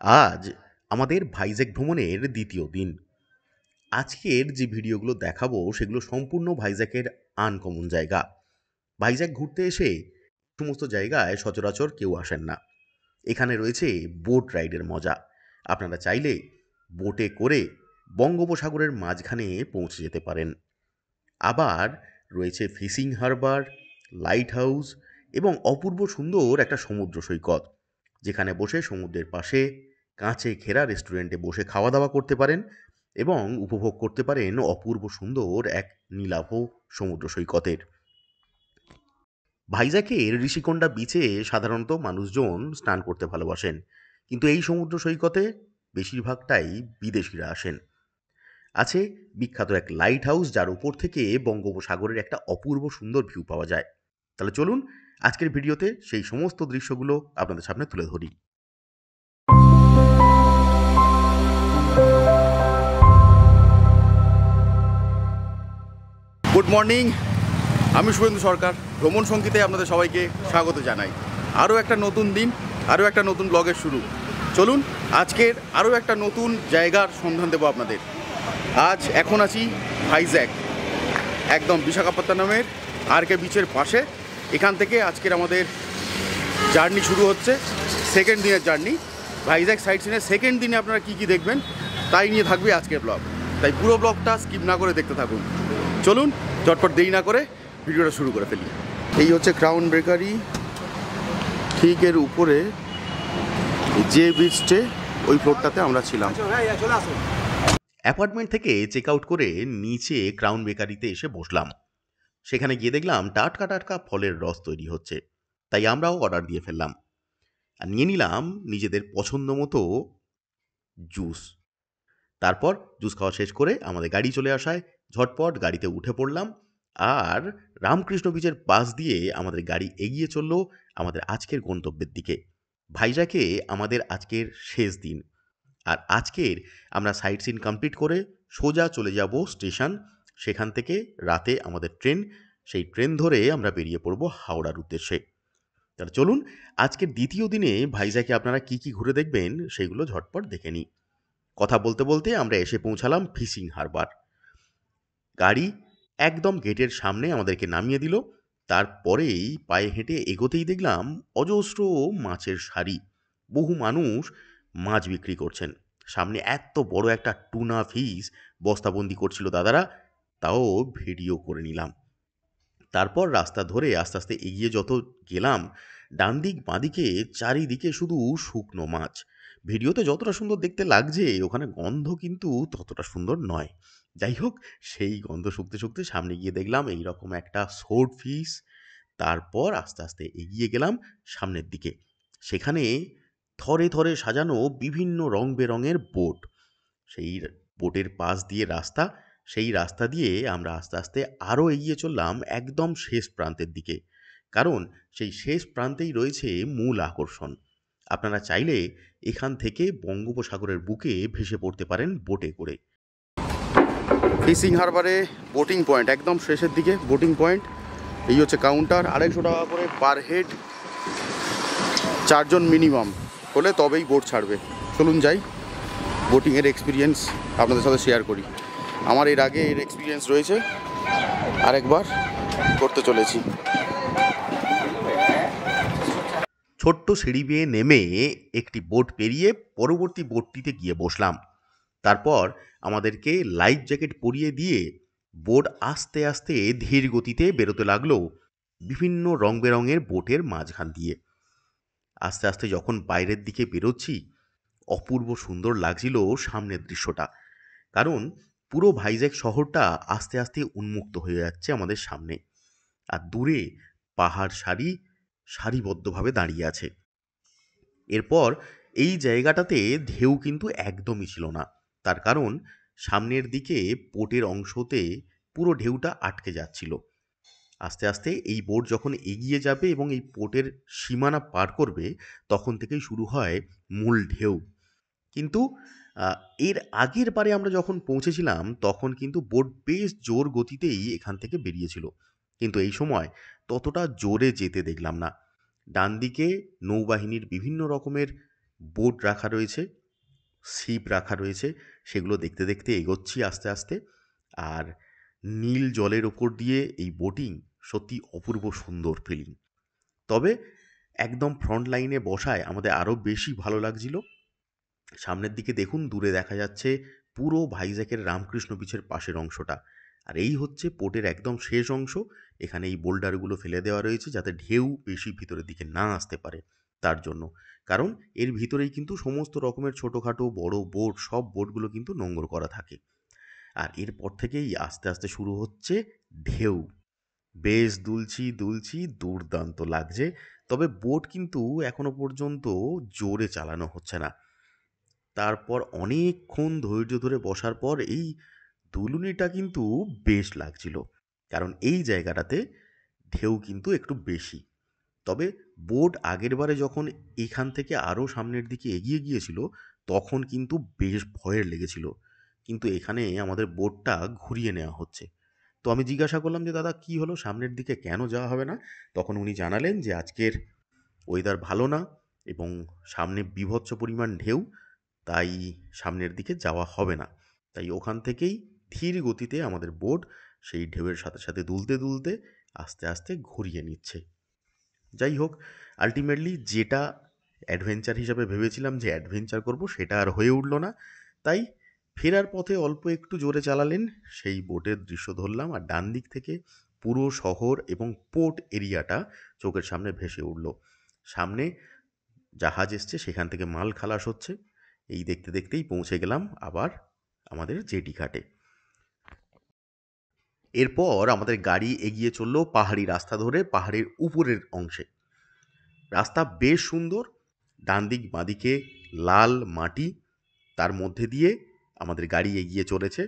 আজ আমাদের ভাইজ্যাক ভ্রমণের দ্বিতীয় দিন। আজকের যে ভিডিওগুলো দেখাবো সেগুলো সম্পূর্ণ ভাইজ্যাকের আনকমন জায়গা। ভাইজ্যাক ঘুরতে এসে সমস্ত জায়গায় সচরাচর কেউ আসেন না। এখানে রয়েছে বোট রাইডের মজা। আপনারা চাইলে বোটে করে বঙ্গোপসাগরের মাঝখানে পৌঁছে যেতে পারেন। আবার রয়েছে ফিশিং হারবার, লাইট হাউস এবং অপূর্ব সুন্দর একটা সমুদ্র সৈকত, যেখানে বসে সমুদ্রের পাশে কাঁচে ঘেরা রেস্টুরেন্টে বসে খাওয়া দাওয়া করতে পারেন এবং উপভোগ করতে পারেন অপূর্ব সুন্দর এক নীলাভ সমুদ্র সৈকতের। ভাইজ্যাকের ঋষিকোণ্ডা বিচে সাধারণত মানুষজন স্নান করতে ভালোবাসেন, কিন্তু এই সমুদ্র সৈকতে বেশিরভাগটাই বিদেশিরা আসেন। আছে বিখ্যাত এক লাইট হাউস, যার উপর থেকে বঙ্গোপসাগরের একটা অপূর্ব সুন্দর ভিউ পাওয়া যায়। তাহলে চলুন আজকের ভিডিওতে সেই সমস্ত দৃশ্যগুলো আপনাদের সামনে তুলে ধরি। গুড মর্নিং, আমি শুভেন্দু সরকার। ভ্রমণ সঙ্গীতে আপনাদের সবাইকে স্বাগত জানাই। আরও একটা নতুন দিন, আরও একটা নতুন ব্লগের শুরু। চলুন আজকের আরও একটা নতুন জায়গার সন্ধান দেবো আপনাদের। আজ এখন আছি ভাইজ্যাক, একদম বিশাখাপত্তনমের আরকে বিচের পাশে। এখান থেকে আজকের আমাদের জার্নি শুরু হচ্ছে, সেকেন্ড দিনের জার্নি। ভাইজ্যাক সাইট সিনের সেকেন্ড দিনে আপনারা কী কী দেখবেন তাই নিয়ে থাকবে আজকের ব্লগ, তাই পুরো ব্লগটা স্কিপ না করে দেখতে থাকুন। চলুন ঝটপট দেরি না করে ভিডিওটা শুরু করে ফেলি। এই হচ্ছে ক্রাউন বেকারি, ঠিক এর উপরে যে বিচটে ওই ফ্লোরটাতে আমরা ছিলাম। অ্যাপার্টমেন্ট থেকে চেক আউট করে নিচে ক্রাউন বেকারিতে এসে বসলাম। সেখানে গিয়ে দেখলাম টাটকা টাটকা ফলের রস তৈরি হচ্ছে, তাই আমরাও অর্ডার দিয়ে ফেললাম আর নিয়ে নিলাম নিজেদের পছন্দ মতো জুস। তারপর জুস খাওয়া শেষ করে আমাদের গাড়ি চলে আসায় ঝটপট গাড়িতে উঠে পড়লাম আর রামকৃষ্ণ বিচের পাশ দিয়ে আমাদের গাড়ি এগিয়ে চলল আমাদের আজকের গন্তব্যের দিকে। ভাইজ্যাকে আমাদের আজকের শেষ দিন, আর আজকের আমরা সাইট সিন কমপ্লিট করে সোজা চলে যাব স্টেশন। সেখান থেকে রাতে আমাদের ট্রেন, সেই ট্রেন ধরে আমরা বেরিয়ে পড়ব হাওড়ার উদ্দেশ্যে। তাহলে চলুন আজকের দ্বিতীয় দিনে ভাইজ্যাকে আপনারা কি কি ঘুরে দেখবেন সেগুলো ঝটপট দেখে নিই। কথা বলতে বলতে আমরা এসে পৌঁছালাম ফিশিং হারবার। গাড়ি একদম গেটের সামনে আমাদেরকে নামিয়ে দিল। তারপরেই পায়ে হেঁটে এগোতেই দেখলাম অজস্র মাছের সারি। বহু মানুষ মাছ বিক্রি করছেন। সামনে এত বড় একটা টুনা ফিশ বস্তাবন্দি করছিল দাদারা, তাও ভিডিও করে নিলাম। তারপর রাস্তা ধরে আস্তে আস্তে এগিয়ে যত গেলাম, ডান দিক বাঁদিকে চারিদিকে শুধু শুকনো মাছ। ভিডিওতে যতটা সুন্দর দেখতে লাগছে, ওখানে গন্ধ কিন্তু ততটা সুন্দর নয়। যাই হোক, সেই গন্ধ শুকতে শুকতে সামনে গিয়ে দেখলাম এইরকম একটা সোর্ড ফিশ। তারপর আস্তে আস্তে এগিয়ে গেলাম সামনের দিকে। সেখানে থরে থরে সাজানো বিভিন্ন রং বেরঙের বোট। সেই বোটের পাশ দিয়ে রাস্তা, সেই রাস্তা দিয়ে আমরা আস্তে আস্তে আরও এগিয়ে চললাম একদম শেষ প্রান্তের দিকে, কারণ সেই শেষ প্রান্তেই রয়েছে মূল আকর্ষণ। আপনারা চাইলে এখান থেকে বঙ্গোপসাগরের বুকে ভেসে পড়তে পারেন বোটে করে। ফিশিং হারবারে বোটিং পয়েন্ট, একদম শেষের দিকে বোটিং পয়েন্ট। এই হচ্ছে কাউন্টার, 250 টাকা করে পার হেড, 4 জন মিনিমাম হলে তবেই বোট ছাড়বে। চলুন যাই, বোটিংয়ের এক্সপিরিয়েন্স আপনাদের সাথে শেয়ার করি। আমার এর আগে এর এক্সপিরিয়েন্স রয়েছে, আরেকবার করতে চলেছি। ছোট্ট সিঁড়ি বেয়ে নেমে একটি বোট পেরিয়ে পরবর্তী বোটটিতে গিয়ে বসলাম। তারপর আমাদেরকে লাইফ জ্যাকেট পরিয়ে দিয়ে বোট আস্তে আস্তে ধীর গতিতে বেরোতে লাগলো বিভিন্ন রং বেরঙের বোটের মাঝখান দিয়ে। আস্তে আস্তে যখন বাইরের দিকে বেরোচ্ছি, অপূর্ব সুন্দর লাগছিল সামনের দৃশ্যটা, কারণ পুরো ভাইজ্যাক শহরটা আস্তে আস্তে উন্মুক্ত হয়ে যাচ্ছে আমাদের সামনে। আর দূরে পাহাড় সারি সারিবদ্ধভাবে দাঁড়িয়ে আছে। এরপর এই জায়গাটাতে ঢেউ কিন্তু একদমই ছিল না, তার কারণ সামনের দিকে পোর্টের অংশতে পুরো ঢেউটা আটকে যাচ্ছিল। আস্তে আস্তে এই বোট যখন এগিয়ে যাবে এবং এই পোর্টের সীমানা পার করবে, তখন থেকেই শুরু হয় মূল ঢেউ। কিন্তু আহ, এর আগের বারে আমরা যখন পৌঁছেছিলাম তখন কিন্তু বোট বেশ জোর গতিতেই এখান থেকে বেরিয়েছিল, কিন্তু এই সময় ততটা জোরে যেতে দেখলাম না। ডান দিকে নৌবাহিনীর বিভিন্ন রকমের বোট রাখা রয়েছে, ছিপ রাখা রয়েছে, সেগুলো দেখতে দেখতে এগোচ্ছি আস্তে আস্তে। আর নীল জলের ওপর দিয়ে এই বোটিং সত্যি অপূর্ব সুন্দর ফিলিং। তবে একদম ফ্রন্ট লাইনে বসায় আমাদের আরও বেশি ভালো লাগছিল। সামনের দিকে দেখুন, দূরে দেখা যাচ্ছে পুরো ভাইজ্যাকের রামকৃষ্ণ বিচের পাশের অংশটা। আর এই হচ্ছে পোর্টের একদম শেষ অংশ। এখানে এই বোল্ডারগুলো ফেলে দেওয়া রয়েছে যাতে ঢেউ বেশি ভিতরের দিকে না আসতে পারে তার জন্য। কারণ এর ভিতরেই কিন্তু সমস্ত রকমের ছোটোখাটো বড় বোট, সব বোটগুলো কিন্তু নোঙর করা থাকে। আর এরপর থেকেই আস্তে আস্তে শুরু হচ্ছে ঢেউ। বেশ দুলছি দুলছি, দুর্দান্ত লাগছে। তবে বোট কিন্তু এখনো পর্যন্ত জোরে চালানো হচ্ছে না। তারপর অনেকক্ষণ ধৈর্য ধরে বসার পর এই দুলুনিটা কিন্তু বেশ লাগছিল। কারণ এই জায়গাটাতে ঢেউ কিন্তু একটু বেশি। তবে বোট আগেরবারে যখন এখান থেকে আরও সামনের দিকে এগিয়ে গিয়েছিল, তখন কিন্তু বেশ ভয়ের লেগেছিল। কিন্তু এখানে আমাদের বোটটা ঘুরিয়ে নেওয়া হচ্ছে। তো আমি জিজ্ঞাসা করলাম যে, দাদা কী হলো, সামনের দিকে কেন যাওয়া হবে না? তখন উনি জানালেন যে আজকের ওয়েদার ভালো না এবং সামনে বীভৎস পরিমাণ ঢেউ, তাই সামনের দিকে যাওয়া হবে না। তাই ওখান থেকেই ধীর গতিতে আমাদের বোট সেই ঢেউয়ের সাথে সাথে দুলতে দুলতে আস্তে আস্তে ঘুরিয়ে নিচ্ছে। যাই হোক, আলটিমেটলি যেটা অ্যাডভেঞ্চার হিসাবে ভেবেছিলাম যে অ্যাডভেঞ্চার করব, সেটা আর হয়ে উঠল না। তাই ফেরার পথে অল্প একটু জোরে চালালেন সেই বোটের দৃশ্য ধরলাম, আর ডান দিক থেকে পুরো শহর এবং পোর্ট এরিয়াটা চোখের সামনে ভেসে উঠল। সামনে জাহাজ এসছে, সেখান থেকে মাল খালাস হচ্ছে। এই দেখতে দেখতেই পৌঁছে গেলাম আবার আমাদের জেটি ঘাটে। এরপর আমাদের গাড়ি এগিয়ে চলল পাহাড়ি রাস্তা ধরে পাহাড়ের উপরের অংশে। রাস্তা বেশ সুন্দর, ডান দিক বাঁদিকে লাল মাটি, তার মধ্যে দিয়ে আমাদের গাড়ি এগিয়ে চলেছে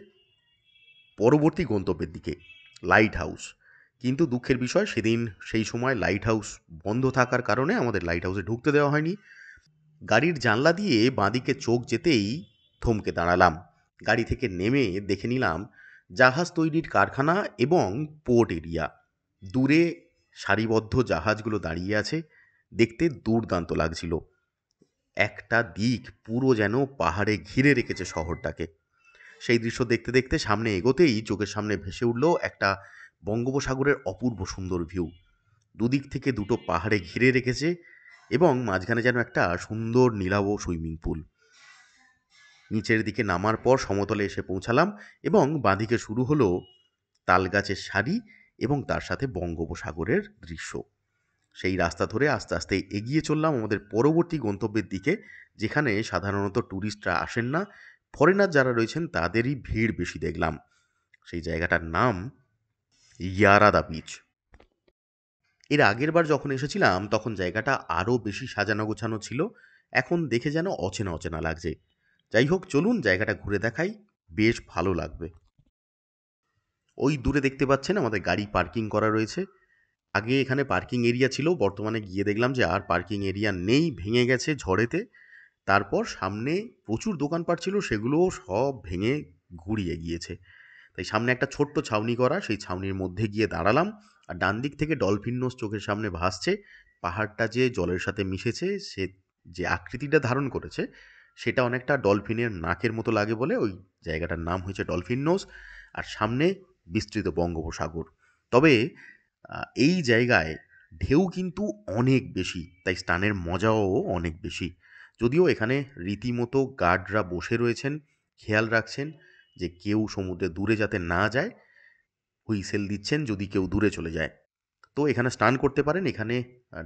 পরবর্তী গন্তব্যের দিকে, লাইট হাউস। কিন্তু দুঃখের বিষয়, সেদিন সেই সময় লাইট হাউস বন্ধ থাকার কারণে আমাদের লাইট হাউসে ঢুকতে দেওয়া হয়নি। গাড়ির জানলা দিয়ে বাঁদিকে চোখ যেতেই থমকে দাঁড়ালাম। গাড়ি থেকে নেমে দেখে নিলাম জাহাজ তৈরির কারখানা এবং পোর্ট এরিয়া। দূরে সারিবদ্ধ জাহাজগুলো দাঁড়িয়ে আছে, দেখতে দুর্দান্ত লাগছিল। একটা দিক পুরো যেন পাহাড়ে ঘিরে রেখেছে শহরটাকে। সেই দৃশ্য দেখতে দেখতে সামনে এগোতেই চোখের সামনে ভেসে উঠল একটা বঙ্গোপসাগরের অপূর্ব সুন্দর ভিউ। দুদিক থেকে দুটো পাহাড়ে ঘিরে রেখেছে এবং মাঝখানে যেন একটা সুন্দর নীলাভ সুইমিং পুল। নিচের দিকে নামার পর সমতলে এসে পৌঁছালাম এবং বাঁদিকে শুরু হলো তালগাছের সারি এবং তার সাথে বঙ্গোপসাগরের দৃশ্য। সেই রাস্তা ধরে আস্তে আস্তে এগিয়ে চললাম আমাদের পরবর্তী গন্তব্যের দিকে, যেখানে সাধারণত ট্যুরিস্টরা আসেন না, ফরেনার যারা রয়েছেন তাদেরই ভিড় বেশি দেখলাম। সেই জায়গাটার নাম ইয়ারাদা বিচ। এর আগের বার যখন এসেছিলাম তখন জায়গাটা আরও বেশি সাজানো গোছানো ছিল, এখন দেখে যেন অচেনা অচেনা লাগছে। যাই হোক, চলুন জায়গাটা ঘুরে দেখাই, বেশ ভালো লাগবে। ওই দূরে দেখতে পাচ্ছেন আমাদের গাড়ি পার্কিং করা রয়েছে। আগে এখানে পার্কিং এরিয়া ছিল, বর্তমানে গিয়ে দেখলাম যে আর পার্কিং এরিয়া নেই, ভেঙে গেছে ঝড়েতে। তারপর সামনে প্রচুর দোকানপাট ছিল, সেগুলোও সব ভেঙে গুঁড়িয়ে গিয়েছে। তাই সামনে একটা ছোট্ট ছাউনি করা, সেই ছাউনির মধ্যে গিয়ে দাঁড়ালাম। আর ডান দিক থেকে ডলফিন নোজ চোখের সামনে ভাসছে। পাহাড়টা যে জলের সাথে মিশেছে, সে যে আকৃতিটা ধারণ করেছে সেটা অনেকটা ডলফিনের নাকের মতো লাগে বলে ওই জায়গাটার নাম হয়েছে ডলফিন নোজ। আর সামনে বিস্তৃত বঙ্গোপসাগর। তবে এই জায়গায় ঢেউ কিন্তু অনেক বেশি, তাই স্নানের মজাও অনেক বেশি। যদিও এখানে রীতিমতো গার্ডরা বসে রয়েছেন, খেয়াল রাখছেন যে কেউ সমুদ্রে দূরে যাতে না যায়, হুইসেল দিচ্ছেন যদি কেউ দূরে চলে যায়। তো এখানে স্নান করতে পারেন, এখানে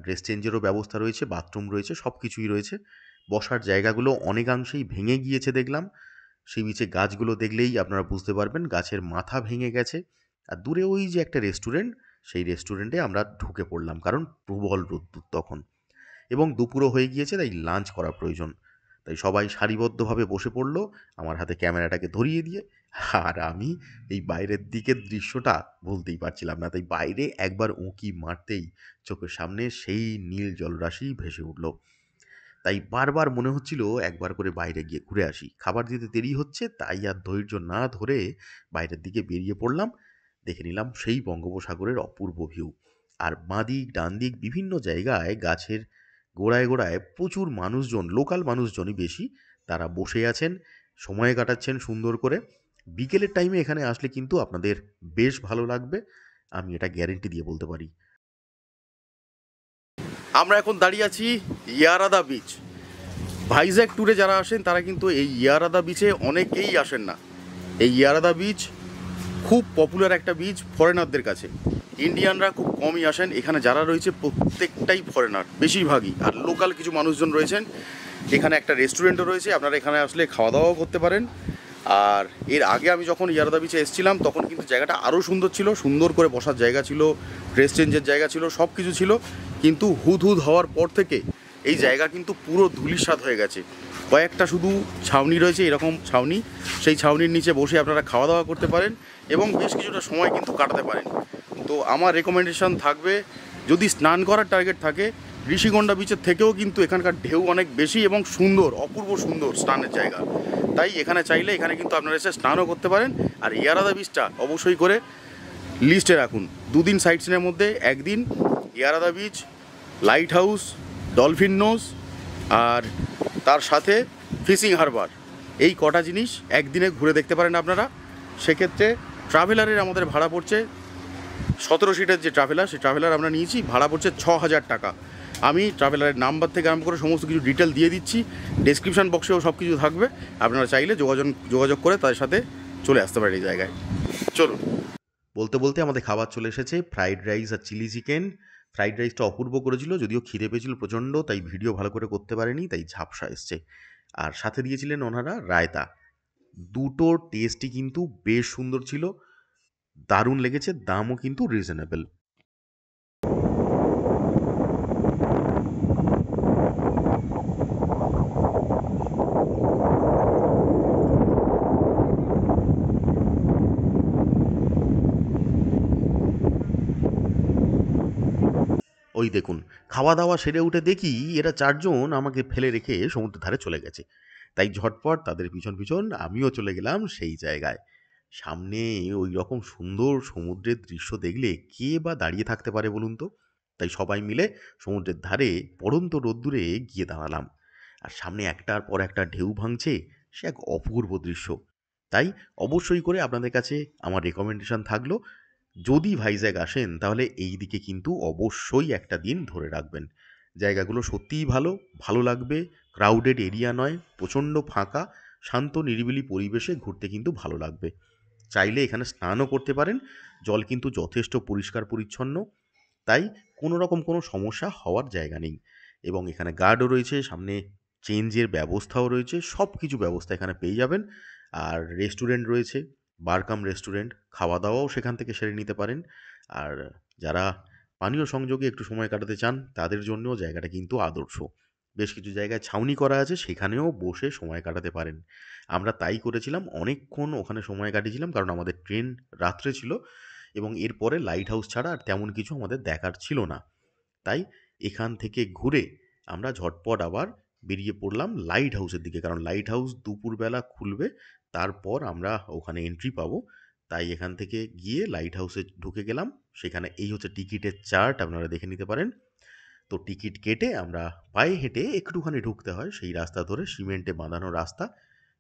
ড্রেস চেঞ্জেরও ব্যবস্থা রয়েছে, বাথরুম রয়েছে, সব কিছুই রয়েছে। বসার জায়গাগুলো অনেকাংশেই ভেঙে গিয়েছে দেখলাম। সেই বিচে গাছগুলো দেখলেই আপনারা বুঝতে পারবেন গাছের মাথা ভেঙে গেছে। আর দূরে ওই যে একটা রেস্টুরেন্ট, সেই রেস্টুরেন্টে আমরা ঢুকে পড়লাম, কারণ প্রবল রোদ্দুর তখন এবং দুপুরও হয়ে গিয়েছে, তাই লাঞ্চ করা প্রয়োজন। তাই সবাই সারিবদ্ধভাবে বসে পড়লো আমার হাতে ক্যামেরাটাকে ধরিয়ে দিয়ে। আর আমি এই বাইরের দিকের দৃশ্যটা ভুলতেই পারছিলাম না, তাই বাইরে একবার উঁকি মারতেই চোখের সামনে সেই নীল জলরাশি ভেসে উঠল। তাই বারবার মনে হচ্ছিল একবার করে বাইরে গিয়ে ঘুরে আসি। খাবার দিতে দেরি হচ্ছে, তাই আর ধৈর্য না ধরে বাইরের দিকে বেরিয়ে পড়লাম। দেখে নিলাম সেই বঙ্গোপসাগরের অপূর্ব ভিউ। আর বাঁ দিক ডান দিক বিভিন্ন জায়গায় গাছের গোড়ায় গোড়ায় প্রচুর মানুষজন, লোকাল মানুষজনই বেশি, তারা বসে আছেন, সময় কাটাচ্ছেন সুন্দর করে। বিকেলের টাইমে এখানে আসলে কিন্তু আপনাদের বেশ ভালো লাগবে, আমি এটা গ্যারেন্টি দিয়ে বলতে পারি। আমরা এখন দাঁড়িয়ে আছি ইয়ারাদা বিচ। ভাইজ্যাক ট্যুরে যারা আসেন তারা কিন্তু এই ইয়ারাদা বিচে অনেকেই আসেন না। এই ইয়ারাদা বিচ খুব পপুলার একটা বিচ ফরেনারদের কাছে। ইন্ডিয়ানরা খুব কমই আসেন এখানে, যারা রয়েছে প্রত্যেকটাই ফরেনার বেশিরভাগই, আর লোকাল কিছু মানুষজন রয়েছেন। এখানে একটা রেস্টুরেন্টও রয়েছে, আপনারা এখানে আসলে খাওয়া দাওয়াও করতে পারেন। আর এর আগে আমি যখন ইয়ারাদা বিচে এসেছিলাম তখন কিন্তু জায়গাটা আরও সুন্দর ছিল, সুন্দর করে বসার জায়গা ছিল, ড্রেস চেঞ্জের জায়গা ছিল, সব কিছু ছিল। কিন্তু হুদহুদ হওয়ার পর থেকে এই জায়গা কিন্তু পুরো ধূলিসাৎ হয়ে গেছে। কয়েকটা শুধু ছাউনি রয়েছে, এরকম ছাউনি, সেই ছাউনির নিচে বসে আপনারা খাওয়া দাওয়া করতে পারেন এবং বেশ কিছুটা সময় কিন্তু কাটাতে পারেন। তো আমার রেকমেন্ডেশন থাকবে, যদি স্নান করার টার্গেট থাকে, ঋষিগন্ডা বিচের থেকেও কিন্তু এখানকার ঢেউ অনেক বেশি এবং সুন্দর, অপূর্ব সুন্দর স্নানের জায়গা। তাই এখানে চাইলে এখানে কিন্তু আপনারা এসে স্নানও করতে পারেন। আর ইয়ারাদা বিচটা অবশ্যই করে লিস্টে রাখুন। দুদিন সাইট সিনের মধ্যে একদিন Yarada beach, lighthouse, Dolphin Nose আর তার সাথে ফিশিং হারবার, এই কটা জিনিস একদিনে ঘুরে দেখতে পারেন আপনারা। সেক্ষেত্রে ট্রাভেলারের আমাদের ভাড়া পড়ছে 17 সিটের যে ট্রাভেলার, সেই ট্রাভেলার আমরা নিয়েছি, ভাড়া পড়ছে 6,000 টাকা। আমি ট্রাভেলারের নাম্বার থেকে আরম্ভ করে সমস্ত কিছু ডিটেল দিয়ে দিচ্ছি, ডেসক্রিপশন বক্সেও সব কিছু থাকবে, আপনারা চাইলে যোগাযোগ করে তাদের সাথে চলে আসতে পারেন এই জায়গায়। চলুন। বলতে বলতে আমাদের খাবার চলে এসেছে, ফ্রাইড রাইস আর চিলি চিকেন। ফ্রাইড রাইসটা অপূর্ব করেছিল, যদিও খিদে পেয়েছিল প্রচণ্ড, তাই ভিডিও ভালো করে করতে পারেনি, তাই ঝাপসা এসছে। আর সাথে দিয়েছিলেন ওনারা রায়তা। দুটো টেস্টই কিন্তু বেশ সুন্দর ছিল, দারুণ লেগেছে, দামও কিন্তু রিজনেবল। ওই দেখুন, খাওয়া দাওয়া সেরে উঠে দেখি এরা চারজন আমাকে ফেলে রেখে সমুদ্রের ধারে চলে গেছে। তাই ঝটপট তাদের পিছন পিছন আমিও চলে গেলাম সেই জায়গায়। সামনে ওই রকম সুন্দর সমুদ্রের দৃশ্য দেখলে কে বা দাঁড়িয়ে থাকতে পারে বলুন তো। তাই সবাই মিলে সমুদ্রের ধারে পড়ন্ত রোদ্দুরে গিয়ে দাঁড়ালাম। আর সামনে একটার পর একটা ঢেউ ভাঙছে, সে এক অপূর্ব দৃশ্য। তাই অবশ্যই করে আপনাদের কাছে আমার রেকমেন্ডেশন থাকলো, যদি ভাইজ্যাগ আসেন তাহলে এই দিকে কিন্তু অবশ্যই একটা দিন ধরে রাখবেন। জায়গাগুলো সত্যিই ভালো, ভালো লাগবে, ক্রাউডেড এরিয়া নয়, প্রচণ্ড ফাঁকা, শান্ত নিরিবিলি পরিবেশে ঘুরতে কিন্তু ভালো লাগবে। চাইলে এখানে স্নানও করতে পারেন, জল কিন্তু যথেষ্ট পরিষ্কার পরিচ্ছন্ন, তাই কোনো রকম কোনো সমস্যা হওয়ার জায়গা নেই। এবং এখানে গার্ডও রয়েছে, সামনে চেঞ্জের ব্যবস্থাও রয়েছে, সব কিছু ব্যবস্থা এখানে পেয়ে যাবেন। আর রেস্টুরেন্ট রয়েছে, বারকাম রেস্টুরেন্ট, খাওয়া দাওয়াও সেখান থেকে সেরে নিতে পারেন। আর যারা পানীয় সংযোগে একটু সময় কাটাতে চান তাদের জন্যও জায়গাটা কিন্তু আদর্শ। বেশ কিছু জায়গায় ছাউনি করা আছে, সেখানেও বসে সময় কাটাতে পারেন। আমরা তাই করেছিলাম, অনেকক্ষণ ওখানে সময় কাটিয়েছিলাম, কারণ আমাদের ট্রেন রাত্রে ছিল এবং এরপরে লাইট হাউস ছাড়া আর তেমন কিছু আমাদের দেখার ছিল না। তাই এখান থেকে ঘুরে আমরা ঝটপট আবার বেরিয়ে পড়লাম লাইট হাউসের দিকে, কারণ লাইট হাউস দুপুরবেলা খুলবে, তারপর আমরা ওখানে এন্ট্রি পাবো। তাই এখান থেকে গিয়ে লাইট হাউসে ঢুকে গেলাম। সেখানে এই হচ্ছে টিকিটের চার্ট, আপনারা দেখে নিতে পারেন। তো টিকিট কেটে আমরা পায়ে হেঁটে একটুখানি ঢুকতে হয়, সেই রাস্তা ধরে সিমেন্টে বাঁধানো রাস্তা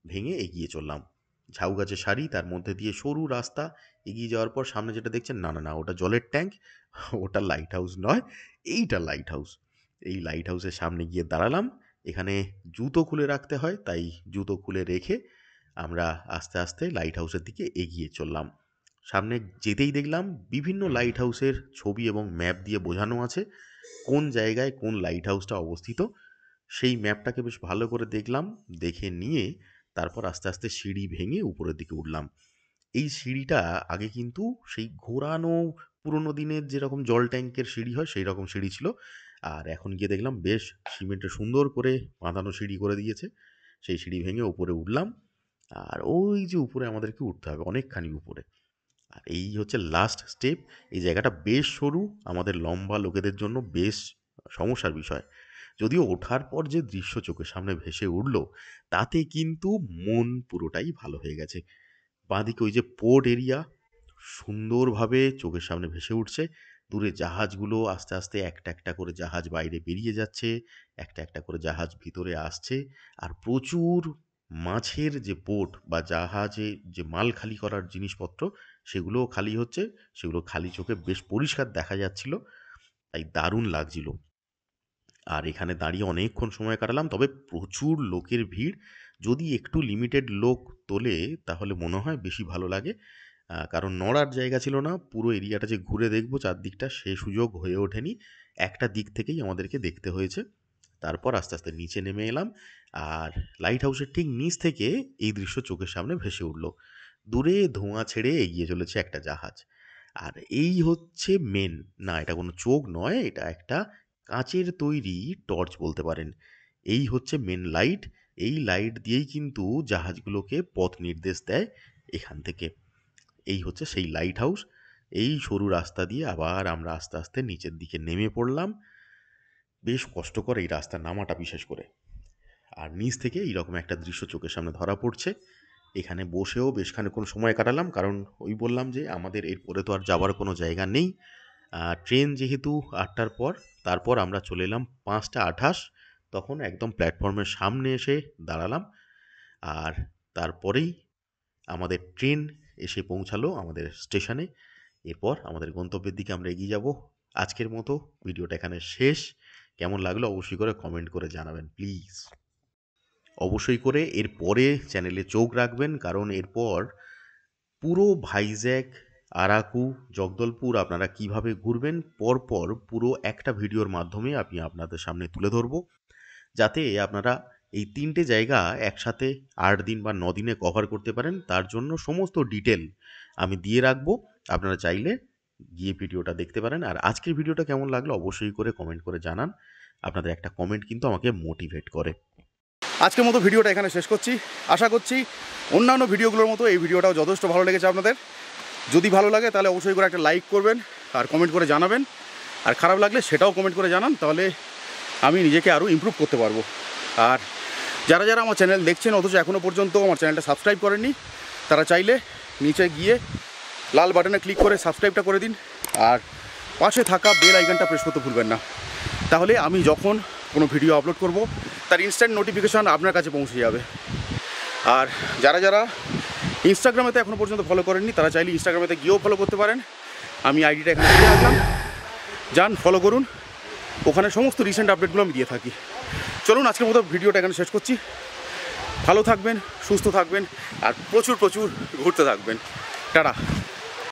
ভেঙে এগিয়ে চললাম। ঝাউ গাছের সারি, তার মধ্যে দিয়ে সরু রাস্তা। এগিয়ে যাওয়ার পর সামনে যেটা দেখছেন, না না না, ওটা জলের ট্যাঙ্ক, ওটা লাইট হাউস নয়, এইটা লাইট হাউস। এই লাইট হাউসের সামনে গিয়ে দাঁড়ালাম। এখানে জুতো খুলে রাখতে হয়, তাই জুতো খুলে রেখে আমরা আস্তে আস্তে লাইট হাউসের দিকে এগিয়ে চললাম। সামনে যেতেই দেখলাম বিভিন্ন লাইট হাউসের ছবি এবং ম্যাপ দিয়ে বোঝানো আছে কোন জায়গায় কোন লাইট হাউসটা অবস্থিত। সেই ম্যাপটাকে বেশ ভালো করে দেখলাম, দেখে নিয়ে তারপর আস্তে আস্তে সিঁড়ি ভেঙে উপরের দিকে উঠলাম। এই সিঁড়িটা আগে কিন্তু সেই ঘোরানো পুরোনো দিনের যেরকম জল ট্যাঙ্কের সিঁড়ি হয় সেই রকম সিঁড়ি ছিল। আর এখন গিয়ে দেখলাম বেশ সিমেন্টে সুন্দর করে বাঁধানো সিঁড়ি করে দিয়েছে। সেই সিঁড়ি ভেঙে উপরে উঠলাম। আর ওই যে উপরে আমাদেরকে উঠতে হবে অনেকখানি উপরে। আর এই হচ্ছে লাস্ট স্টেপ। এই জায়গাটা বেশ সরু, আমাদের লম্বা লোকেদের জন্য বেশ সমস্যার বিষয়। যদিও ওঠার পর যে দৃশ্য চোখের সামনে ভেসে উঠল, তাতে কিন্তু মন পুরোটাই ভালো হয়ে গেছে। বাঁদিকে ওই যে পোর্ট এরিয়া সুন্দরভাবে চোখের সামনে ভেসে উঠছে, দূরে জাহাজগুলো আস্তে আস্তে একটা একটা করে জাহাজ বাইরে বেরিয়ে যাচ্ছে, একটা একটা করে জাহাজ ভিতরে আসছে, আর প্রচুর মাছের যে বোট বা জাহাজে যে মাল খালি করার জিনিসপত্র সেগুলোও খালি হচ্ছে। সেগুলো খালি চোখে বেশ পরিষ্কার দেখা যাচ্ছিল, তাই দারুণ লাগছিল। আর এখানে দাঁড়িয়ে অনেকক্ষণ সময় কাটালাম, তবে প্রচুর লোকের ভিড়। যদি একটু লিমিটেড লোক তোলে তাহলে মনে হয় বেশি ভালো লাগে, কারণ নড়ার জায়গা ছিল না। পুরো এরিয়াটা যে ঘুরে দেখবো চারদিকটা, সে সুযোগ হয়ে ওঠেনি। একটা দিক থেকেই আমাদেরকে দেখতে হয়েছে। তারপর আস্তে আস্তে নিচে নেমে এলাম, আর লাইট হাউসের ঠিক নিচ থেকে এই দৃশ্য চোখের সামনে ভেসে উঠল। দূরে ধোঁয়া ছেড়ে এগিয়ে চলেছে একটা জাহাজ। আর এই হচ্ছে মেন, না এটা কোনো চোখ নয়, এটা একটা কাঁচের তৈরি টর্চ বলতে পারেন। এই হচ্ছে মেন লাইট। এই লাইট দিয়েই কিন্তু জাহাজগুলোকে পথ নির্দেশ দেয় এখান থেকে। এই হচ্ছে সেই লাইট হাউস। এই সরু রাস্তা দিয়ে আবার আমরা আস্তে আস্তে নিচের দিকে নেমে পড়লাম। বেশ কষ্টকর এই রাস্তা নামাটা, বিশেষ করে। আর নিচ থেকে এইরকম একটা দৃশ্য চোখের সামনে ধরা পড়ছে। এখানে বসেও বেশ খানিকক্ষণ সময় কাটালাম, কারণ ওই বললাম যে আমাদের এরপরে তো আর যাওয়ার কোনো জায়গা নেই। ট্রেন যেহেতু 8টার পর, তারপর আমরা চলে এলাম 5টা 28। তখন একদম প্ল্যাটফর্মের সামনে এসে দাঁড়ালাম, আর তারপরেই আমাদের ট্রেন এসে পৌঁছালো আমাদের স্টেশনে। এরপর আমাদের গন্তব্যের দিকে আমরা এগিয়ে যাব। আজকের মতো ভিডিওটা এখানে শেষ। কেমন লাগলো অবশ্যই করে কমেন্ট করে জানাবেন প্লিজ। অবশ্যই করে এরপরে চ্যানেলে চোখ রাখবেন, কারণ এরপর পুরো ভাইজ্যাগ, আরাকু, জগদলপুর আপনারা কিভাবে ঘুরবেন পরপর পুরো একটা ভিডিওর মাধ্যমে আমি আপনাদের সামনে তুলে ধরবো, যাতে আপনারা এই 3টে জায়গা একসাথে 8 দিন বা 9 দিনে কভার করতে পারেন। তার জন্য সমস্ত ডিটেল আমি দিয়ে রাখবো, আপনারা চাইলে গিয়ে ভিডিওটা দেখতে পারেন। আর আজকের ভিডিওটা কেমন লাগলো অবশ্যই করে কমেন্ট করে জানান। আপনাদের একটা কমেন্ট কিন্তু আমাকে মোটিভেট করে। আজকের মতো ভিডিওটা এখানে শেষ করছি। আশা করছি অন্যান্য ভিডিওগুলোর মতো এই ভিডিওটাও যথেষ্ট ভালো লেগেছে আপনাদের। যদি ভালো লাগে তাহলে অবশ্যই করে একটা লাইক করবেন আর কমেন্ট করে জানাবেন। আর খারাপ লাগলে সেটাও কমেন্ট করে জানান, তাহলে আমি নিজেকে আরও ইমপ্রুভ করতে পারবো। আর যারা যারা আমার চ্যানেল দেখছেন অথচ এখনও পর্যন্ত আমার চ্যানেলটা সাবস্ক্রাইব করেননি, তারা চাইলে নিচে গিয়ে লাল বাটনে ক্লিক করে সাবস্ক্রাইবটা করে দিন, আর পাশে থাকা বেল আইকনটা প্রেস করতে ভুলবেন না। তাহলে আমি যখন কোনো ভিডিও আপলোড করব তার ইনস্ট্যান্ট নোটিফিকেশান আপনার কাছে পৌঁছে যাবে। আর যারা যারা ইনস্টাগ্রামেতে এখনও পর্যন্ত ফলো করেননি, তারা চাইলে ইনস্টাগ্রামেতে গিয়েও ফলো করতে পারেন। আমি আইডিটা এখানে দিয়ে রাখলাম, যান ফলো করুন। ওখানে সমস্ত রিসেন্ট আপডেটগুলো আমি দিয়ে থাকি। চলুন আজকের মতো ভিডিওটা এখানে শেষ করছি। ভালো থাকবেন, সুস্থ থাকবেন, আর প্রচুর প্রচুর ঘুরতে থাকবেন। টাটা।